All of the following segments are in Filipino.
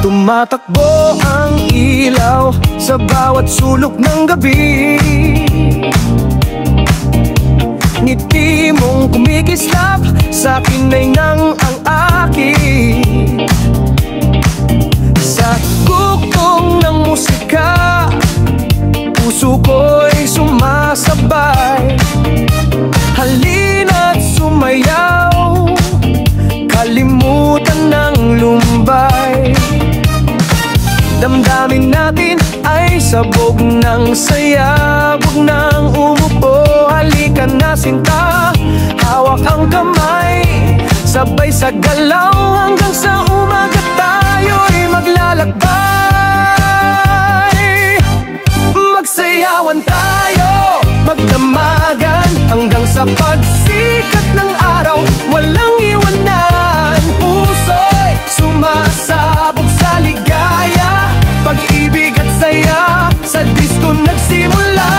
Tumatakbo ang ilaw sa bawat sulok ng gabi. Ngiti mong kumikislap, sa'kin ay nang ang akin. Sa kugtong ng musika, puso ko'y sumasabay. Halina't sumayaw, kalimutan ng lumbay. Damdamin natin ay sabog ng saya. Huwag nang umupo, halika na sinta. Hawak ang kamay, sabay sa galaw. Hanggang sa umaga tayo'y maglalakbay. Magsayawan tayo, magdamagan, hanggang sa pagsikat ng araw. Walang iwanan, puso'y sumasabog sa ligaya. Pag-ibig at saya, sa disco nagsimula.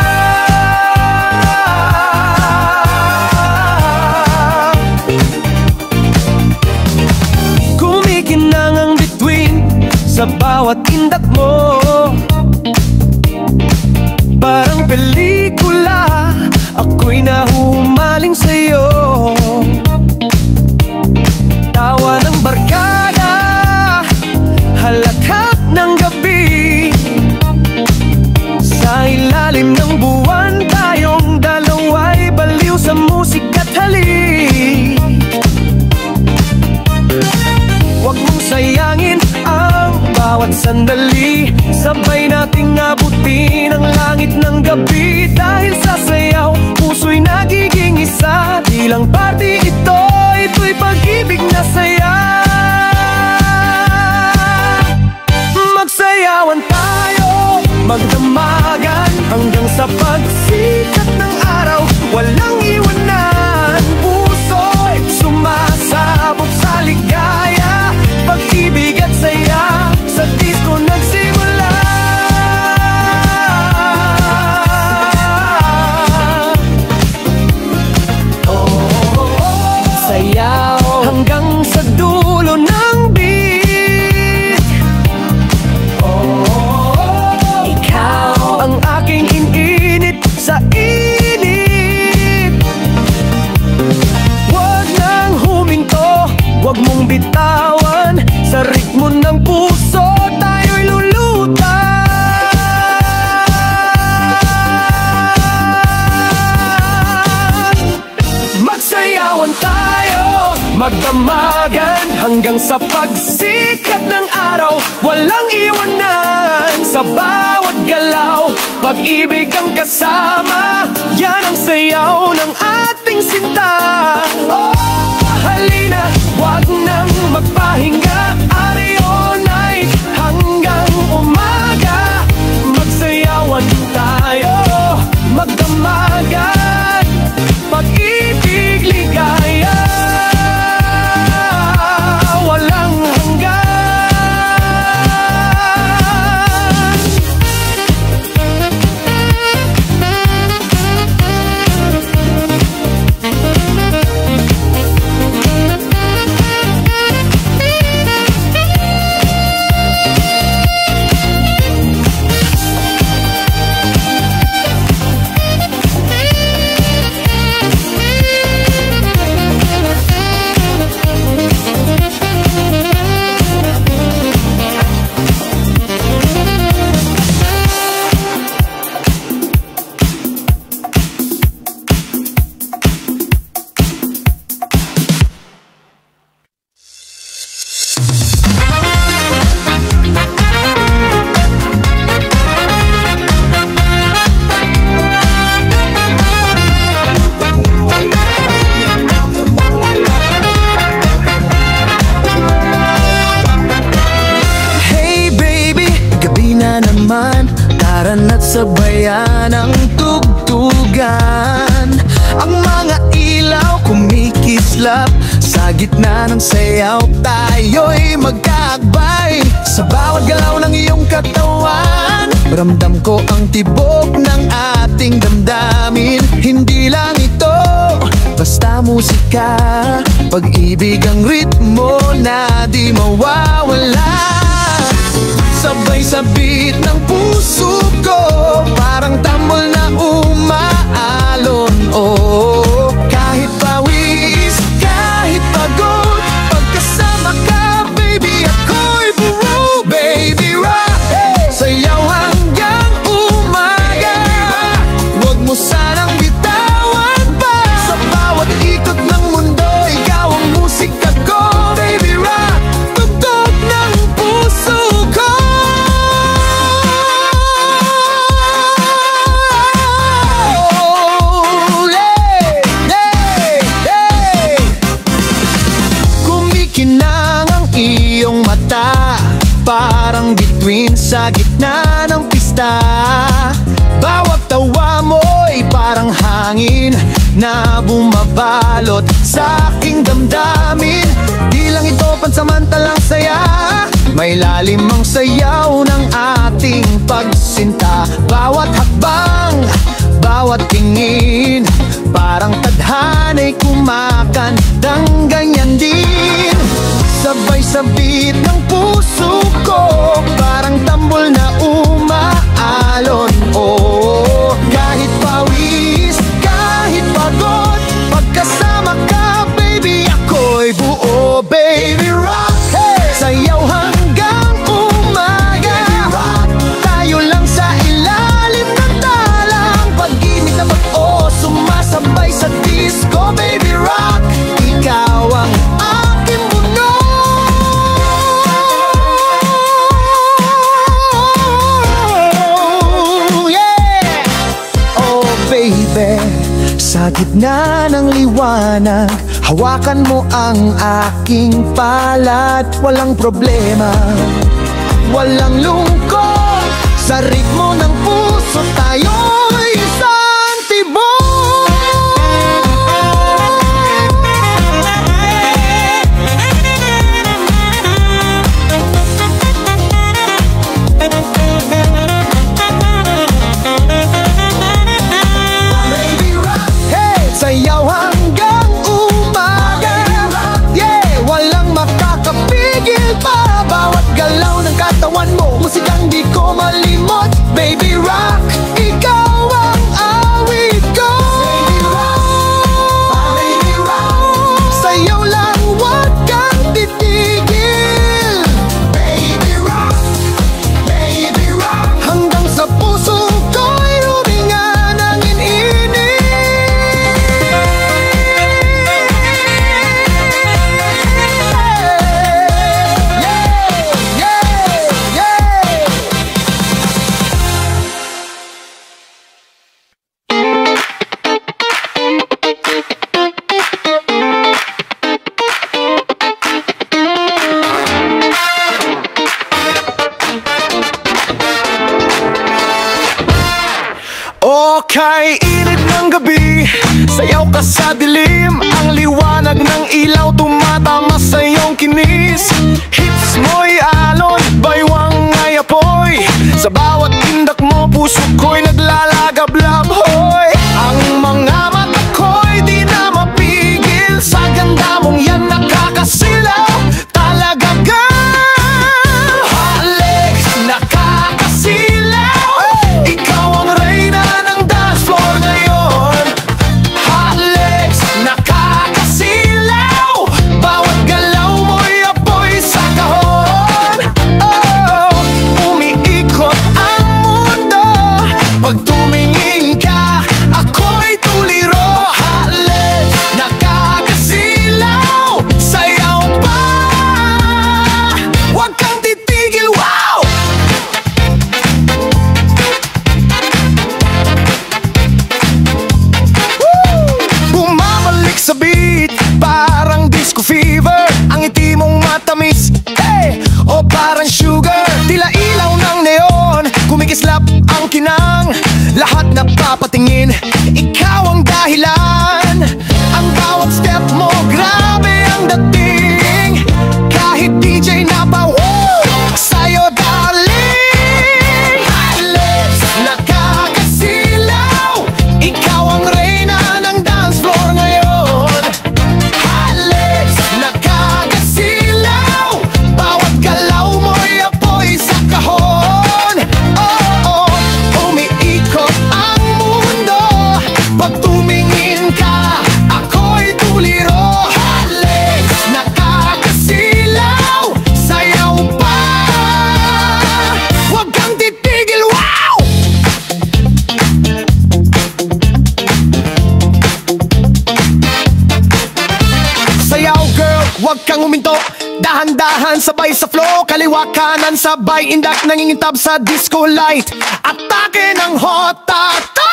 Kumikinang ang bituin sa bawat indak mo. Parang pelikula, ako'y nahumaling sa'yo. Tawa ng barkada, halakhak ng gabi. Sa ilalim ng buwan, tayong dalawa'y baliw sa musika't halik. Huwag mong sayangin ang bawat sandali. Sabay nating abutin ang langit ng gabi. Dahil sa sayaw, puso'y nagiging isa. Di lang party ito, ito'y pag-ibig na saya. Magsayawan tayo, magdamagan, hanggang sa pagsikat ng araw. Walang iwanan, puso'y sumasabog sa ligaya. Pag-ibig at saya, sa disco nagsimula. Sayaw hanggang sa dulo ng beat. Ikaw ang aking ininit sa init. Huwag nang huminto, huwag mong bitawan. Sa ritmo ng puso tayo'y lulutan. Magsayawan tayo, magdamagan, hanggang sa pagsikat ng araw. Walang iwanan sa bawat galaw. Pag-ibig ang kasama, yan ang sayaw ng ating sinta. Oh, halina, wag nang magpahinga. Ari all night hanggang umaga. Magsayawan tayo, magdamagan, pag-ibig ligaya. Walang hanggan. Sabayan ang tugtugan. Ang mga ilaw kumikislap. Sa gitna ng sayaw tayo'y magkakbay. Sa bawat galaw ng iyong katawan, ramdam ko ang tibok ng ating damdamin. Hindi lang ito basta musika, pag-ibig ang ritmo na di mawawala. parang bituin sa gitna ng pista. Bawat tawa mo'y parang hangin na bumabalot sa aking damdamin. Di lang ito pansamantalang saya, may lalim ang sayaw ng ating pagsinta. Bawat hakbang, bawat tingin, parang tadhana'y kumakantang ganyan din. Sabay sa beat ng puso ko, parang tambol na umaalon. Oh, kahit pawis, kahit pagod, pagkasama ka baby, ako'y buo. Baby rock, hey! Sayaw hanggang umaga, baby rock. Tayo lang sa ilalim ng talang pag-ibig na mag-o, sumasabay sa disco. Baby rock, ikaw ang aking mundo. Sa gitna ng liwanag, hawakan mo ang aking palad. Walang problema, walang lungkot, sa ritmo ng puso tayo'y isang tibok. Sayaw hanggang umaga, yeah, walang makakapigil pa. Bawat galaw ng katawan mo, musikang di ko malimot. Baby rock, ikaw ang awit ko. Baby rock, sayaw lang, wag kang titigil. Baby rock, hanggang sa puso ko'y huminga ng inini. Okay, init ng gabi, sayaw ka sa dilim. Ang liwanag ng ilaw tumatama sa iyong kinis. Hips mo'y alon, baywang ay apoy. Sa bawat tindak mo, puso ko'y naglalagablab. Hoy, ang mga mata ko'y di na mapigil. Sa ganda mong yan nakakasilaw. Talaga girl, hot legs, nakakasilaw. Ikaw ang reyna ng dance floor ngayon. Hot legs, nakakasilaw. Bawat galaw mo'y apoy sa kahon. Oh, umiikot ang mundo. Pag tumingin ka, ako'y tuliro. Hot legs, nakakasilaw. Sayaw pa, wag kang titigil, wow! Bumabalik sa beat, parang disco fever. Ang ngiti mong matamis, hey! O parang sugar. Tila ilaw ng neon, kumikislap ang kinang. Lahat napapatingin, ikaw ang dahilan. Ang bawat step mo, grabe ang dating. Kahit DJ na pa, woo! Sa'yo darling. Hot lips, nakakasilaw. Ikaw ang reyna ng dance floor ngayon. Hot lips, nakakasilaw. Bawat galaw mo'y apoy sa kahon. Oh, umiikot ang mundo. Pag tumingin ka, ako'y tuliro. Hot legs, nakakasilaw. Sayaw pa, wag kang titigil, wow! Sayaw girl, wag kang huminto. Dahan-dahan sabay sa flow, kaliwa kanan sabay indak, nangingitab sa disco light. Atake ng hot tata.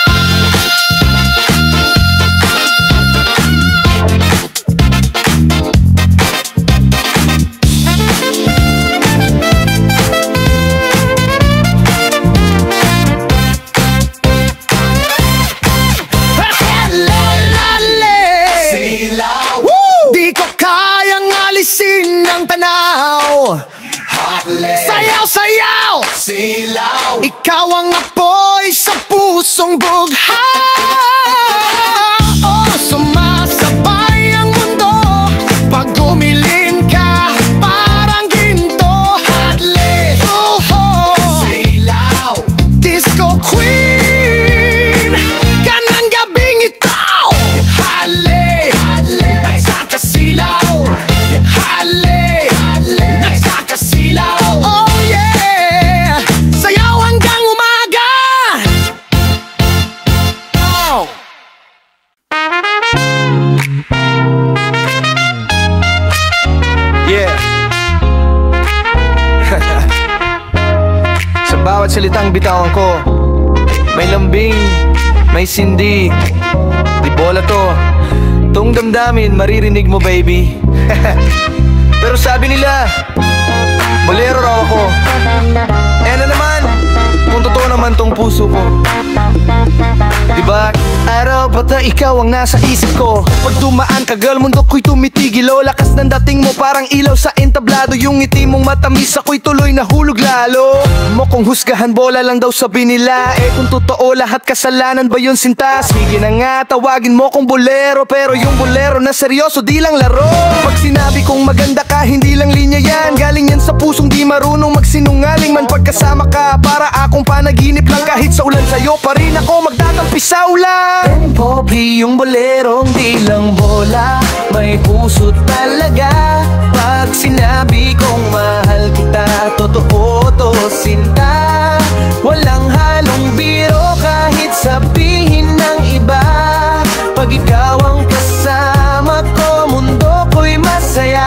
Sayaw, sayaw! Silaw! Ikaw ang apoy sa pusong bugha. Oh, sumasabay ang mundo pag gumiling ka, parang ginto. Hadley! Oh, oh. Silaw! Disco queen! Kanang gabing ito! Hadley! Nagsakasilaw! Hadley! Nagsakasilaw! Oh yeah! Sayaw hanggang umaga! Oh! Yeah! Sa bawat salitang bitawan ko, may lambing, may sindi. Di bola to, tong damdamin maririnig mo baby. Pero sabi nila, bolero raw ako. Eh na naman, kung totoo naman tong puso ko. Diba? Araw bata ikaw ang nasa isip ko. Pag dumaan ka girl, mundo ko'y tumitigil. O lakas ng dating mo parang ilaw sa entablado. Yung ngiti mong matamis ako'y tuloy nahulog lalo. Mo kung husgahan bola lang daw sabi nila. Eh kung totoo lahat kasalanan ba yun sinta? Sige na nga tawagin mo kong bolero. Pero yung bolero na seryoso di lang laro. Pag sinabi kong maganda ka hindi lang linya yan. Galing yan sa pusong di marunong magsinungaling. Man pagkasama ka para akong panaginip lang. Kahit sa ulan sa'yo pa rin ako magtatampisaw lang. Poppy yung bolerong di lang bola, may puso talaga. Pag sinabi kong mahal kita, totoo to sinta. Walang halong biro kahit sabihin ng iba. Pag ikaw ang kasama ko, mundo ko'y masaya.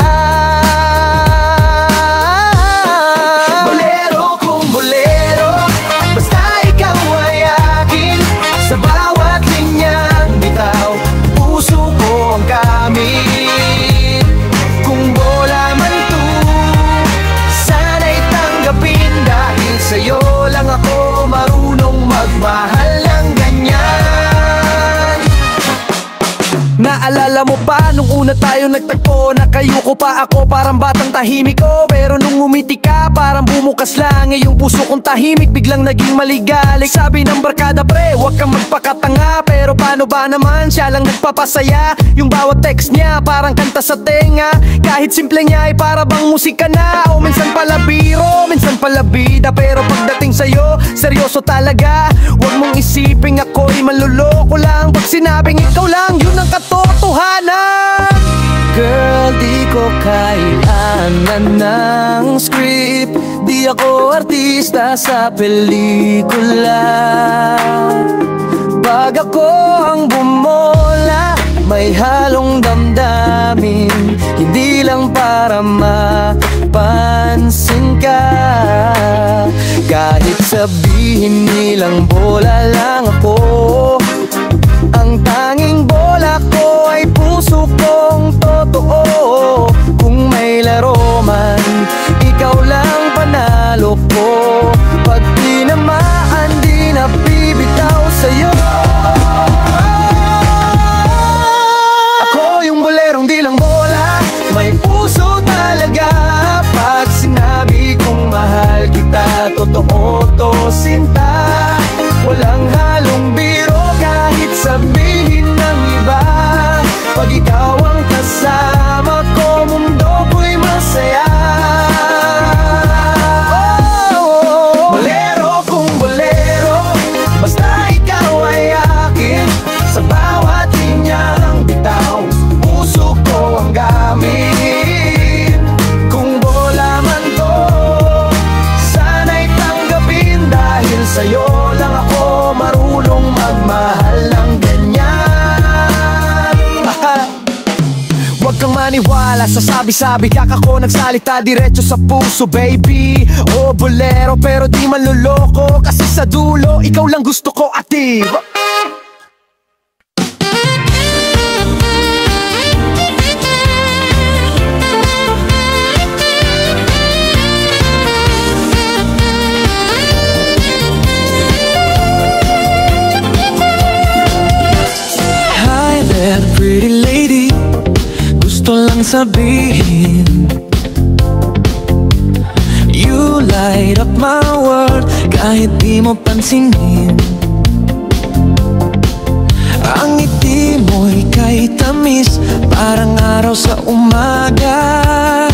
Bolero kung bolero, basta ikaw ay akin. Sa bawat linyang bitaw, puso ko ang gamit. Kung bola man to, sana'y tanggapin. Dahil sa'yo lang ako marunong magmahal ng ganyan. Naalala mo pa nung una tayo nagtagpo? Nakayuko pa ako parang batang tahimik ko. Pero nung umiti ka parang bumukas lang. Eh yung puso kong tahimik biglang naging maligalik. Sabi ng barkada pre, huwag kang magpakatanga. Pero paano ba naman siya lang nagpapasaya? Yung bawat text niya parang kanta sa tenga. Kahit simple niya ay para bang musika na. O minsan pala biro, minsan pala bida. Pero pagdating sa'yo, seryoso talaga. Huwag mong isiping ako'y manluloko lang. Pag sinabing ikaw lang, yun ang katotohanan. Girl, di ko kailangan ng script. Di ako artista sa pelikula. Pag ako ang bumola, may halong damdamin. Hindi lang para mapansin ka. Kahit sabihin nilang bola lang ako, ang tanging bola ko ay puso kong totoo. Kung may laro man, ikaw lang panalo ko. Pag tinamaan, di na bibitaw sa'yo. Ako yung bolerong di lang bola, may puso talaga. Pag sinabi kong mahal kita, totoo to sinta. Walang halong biro kahit sabihin ng iba. Pag ikaw ang kasama ko, mundo ko'y masaya. Bolero kung bolero, basta ikaw ay akin. Sa bawat linyang bitaw, puso ko ang gamit. Kung bola man to, sana'y tanggapin. Dahil sa'yo lang ako marunong magmahal ng ganyan. Huwag kang maniwala sa sabi-sabi, kakako nagsalita diretso sa puso baby. O bolero pero di manluloko, kasi sa dulo ikaw lang gusto ko ate. Hi there pretty lady, gusto lang sabihin, you You light up my world kahit di mo pansinin. Ang ngiti mo'y kay tamis, parang araw sa umaga.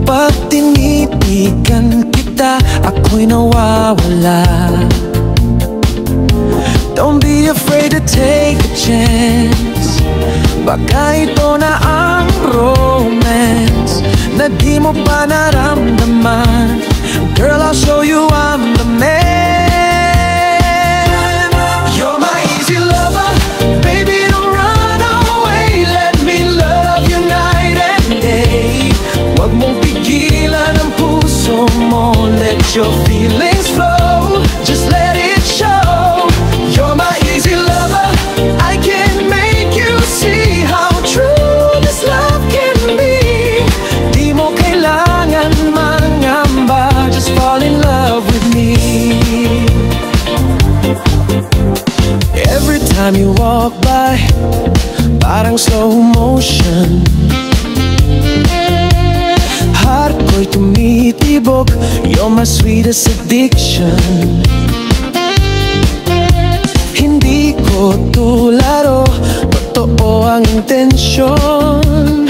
Pag tinitigan kita, ako'y nawawala. Don't be afraid to take a chance, baka ito na ang romance na di mo pa naramdaman. Girl, I'll show you I'm the man. You're my easy lover, baby, don't run away. Let me love you night and day. Huwag mong pigilan ang puso mo, let your feelings flow, just let it show. You're my easy lover, I can make you see how true this love can be. Di mo kailangan mangamba, just fall in love with me. Every time you walk by, parang slow motion, heart ko'y tumitibok. You're my sweetest addiction. Hindi ko tularo, totoo ang intensyon.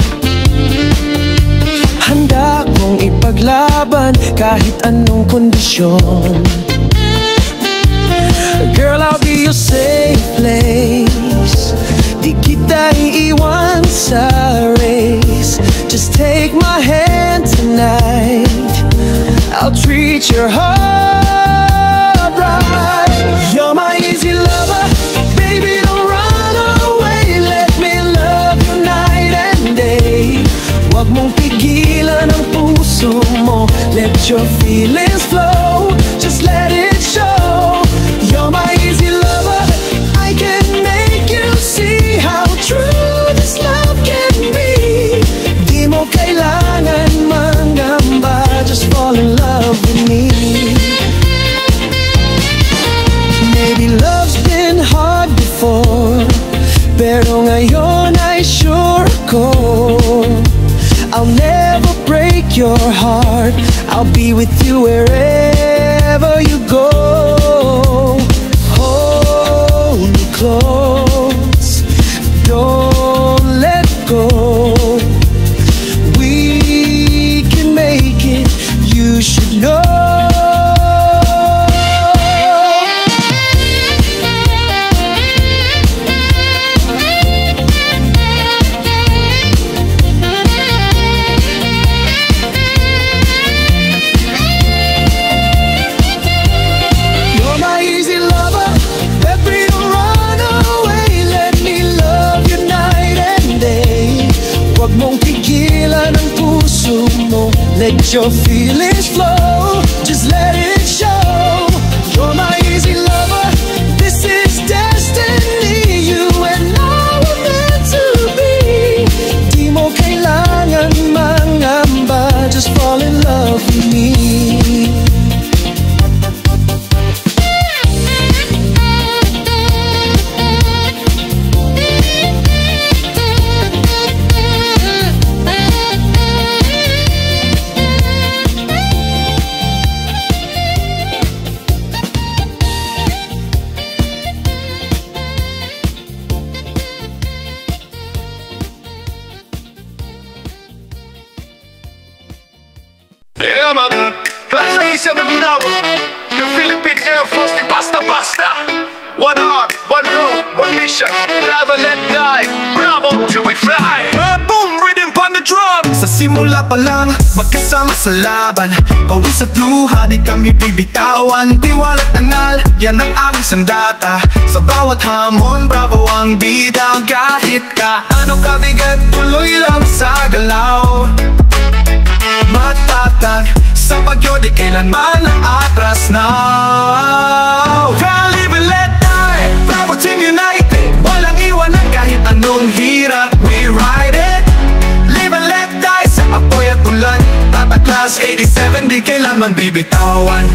Handa kong ipaglaban kahit anong kondisyon. Girl, I'll be your safe place, di kita iiwan sa race. Just take my hand tonight, I'll treat your heart right. You're my easy lover, baby, don't run away. Let me love you night and day. Huwag mong pigilan ang puso mo, let your feelings flow, just let it show. You're my easy lover, I can make you see how true this love can be. Di mo kailangan mangamba, just fall in love with me. Maybe love's been hard before, pero ngayon ay sure ko I'll never break your heart, I'll be with you wherever you go. Hold me close, don't let go. We can make it, you should know. Let your feelings flow, just let it show. You're my easy lover, this is destiny. You and I were meant to be. Di mo kailangan mangamba, just fall in love with me. Classification of now, the Philippine Air Force, the basta. One heart, one road, one mission, never let die. Bravo till we fly. Boom, rhythm on the drum. Sa simula pa lang, magkasama sa laban. Pawis at luha, di kami bibitawan. Tiwala't angal, yan ang aming sandata. Sa bawat hamon, bravo ang bida. Kahit kaano kabigat, tuloy lang sa galaw. Matatag sa bagyo, di kailanman ang atras now. Can't live and let die, Bravo Team United. Walang iwanan kahit anong hirap, we ride it. Live and let die sa apoy at ulan. Tata Class 87, di kailanman bibitawan.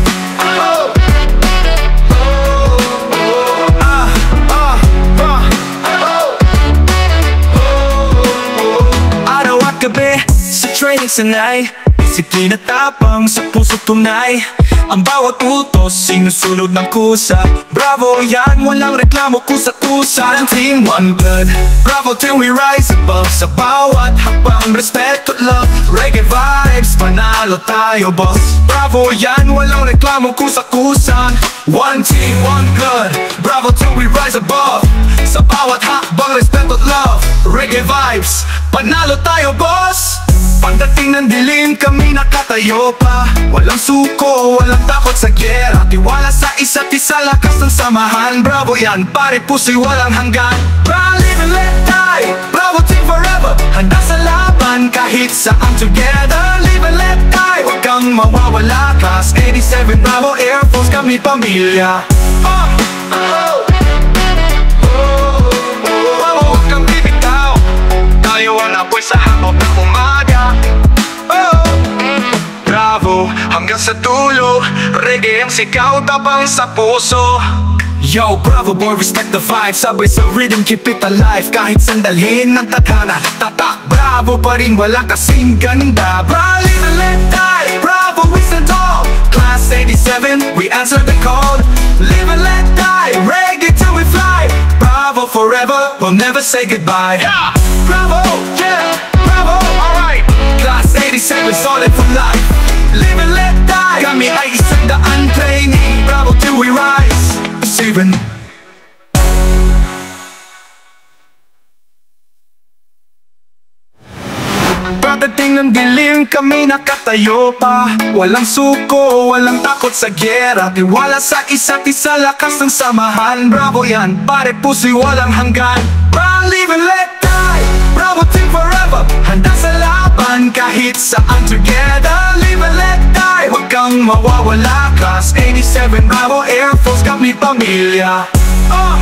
Araw at gabi sa training sanay, disiplina tapang sa puso tunay. Ang bawat utos sinusunod ng kusa. Bravo yan, walang reklamo kusa-kusa. Ng Team One Blood, bravo till we rise above. Sa bawat hakbang, respect at love. Reggae vibes, panalo tayo boss. Bravo yan, walang reklamo kusa-kusa. One team, one blood, bravo till we rise above. Sa bawat hakbang, respect at love. Reggae vibes, panalo tayo boss. Pagdating ng dilim, kami nakatayo pa. Walang suko, walang takot sa gera. Tiwala sa isa't isa, lakas ng samahan. Bravo yan, pare puso'y walang hanggan. Bravo, live and let die, bravo team forever. Handa sa laban, kahit saan together. Live and let die, huwag kang mawawala. Class 87, Bravo Air Force, kami pamilya. Huwag kang bibitaw, tayo ang apoy sa hapon ng umaga. Bravo, hanggang sa dulo, reggae ang sigaw, tapang sa puso. Yo, bravo boy, respect the vibe. Sabay sa rhythm, keep it alive. Kahit sandalhin ng tadhana, tatak. Bravo pa rin, wala kasing ganda. Bravo, live and let die, bravo, we stand tall. Class 87, we answer the call. Live and let die, reggae till we fly. Bravo forever, we'll never say goodbye. Yeah. Bravo, yeah, bravo, alright. Class 87, solid for life. Live and let die, kami ay isang daan trainee. Bravo till we rise. Seven. Pagdating ng dilim, kami nakatayo pa. Walang suko, walang takot sa gera. Tiwala sa isa't isa, lakas ng samahan. Bravo yan, pare puso'y walang hanggan. Bravo, live and let die, bravo team forever. Handa sa laban, kahit saan together. Live and let die, huwag kang mawawala. Class 87, Bravo Air Force, kami pamilya. Oh.